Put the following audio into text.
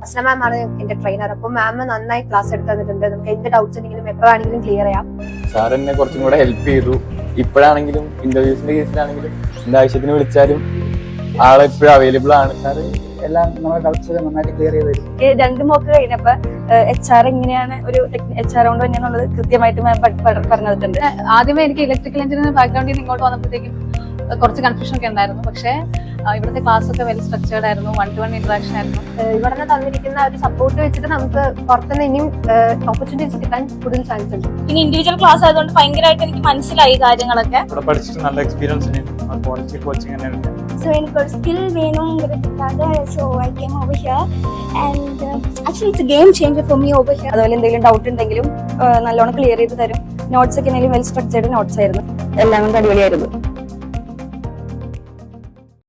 അസ്ല മാം ആണ് എന്റെ ട്രെയിനർ. അപ്പൊ മാം നന്നായി ക്ലാസ് എടുത്ത് തന്നിട്ടുണ്ട്. നമുക്ക് എന്ത് ഡൗട്ട്സ് ഉണ്ടെങ്കിലും എപ്പോ വേണമെങ്കിലും ക്ലിയർ ചെയ്യാം. സാർ എന്നെ കുറച്ചും കൂടെ ഹെൽപ്പ് ചെയ്തു. ഇപ്പോഴാണെങ്കിലും ഇന്റർവ്യൂസിന്റെ കേസിലാണെങ്കിലും എന്ത് ആവശ്യത്തിന് വിളിച്ചാലും ആളെപ്പോഴും അവൈലബിൾ ആണ്. സാറ് എല്ലാം നമ്മുടെ ഡൗട്ട്സ് നന്നായിട്ട് ക്ലിയർ ചെയ്ത് തരും. 2 മോക്ക് കഴിഞ്ഞപ്പോ HR എങ്ങനെയാണ് ഒരു HR കൊണ്ട് തന്നെയാണുള്ളത് കൃത്യമായിട്ട് പറഞ്ഞു തന്നിട്ടുണ്ട്. ആദ്യമേ എനിക്ക് ഇലക്ട്രിക്കൽ എഞ്ചിനീയറിംഗ് ബാക്ക്ഗ്രൗണ്ടിൽ നിന്ന് ഇങ്ങോട്ട് വന്നപ്പോഴത്തേക്കും കുറച്ച് കൺഫ്യൂഷൻ ഒക്കെ ഉണ്ടായിരുന്നു. പക്ഷേ ഇവിടുത്തെ ക്ലാസ് ഒക്കെ വെൽ സ്ട്രക്ചേർഡ് ആയിരുന്നു, 1-to-1 ഇന്ററാക്ഷൻ ആയിരുന്നു. ഇവിടെ തന്നിരിക്കുന്ന ഒരു സപ്പോർട്ട് വെച്ചിട്ട് നമുക്ക് പുറത്തുനിന്ന് ഇനിയും ഓപ്പർച്യൂണിറ്റീസ് കിട്ടാൻ കൂടുതൽ ചാൻസ് ഉണ്ട്. പിന്നെ ഇൻഡിവിജ്വൽ ക്ലാസ് ആയതുകൊണ്ട് ഭയങ്കരമായിട്ട് എനിക്ക് മനസ്സിലായി കാര്യങ്ങളൊക്കെ. ഇവിടെ പഠിച്ചിട്ട് നല്ല എക്സ്പീരിയൻസ് കോച്ചിങ് തന്നെയാണ്. So എനിക്ക് ഒരു സ്കിൽ വേണമെങ്കിൽ so I came over here and actually it's a game changer for me over here. അതുപോലെ എന്തെങ്കിലും ഡൗട്ട് ഉണ്ടെങ്കിലും നല്ലോണം ക്ലിയർ ചെയ്ത് തരും. നോട്ട്സ് ഒക്കെ വെൽ സ്ട്രക്ചേർഡ് നോട്ട്സ് ആയിരുന്നു. എല്ലാം കൊണ്ട് അടിപൊളിയായിരുന്നു.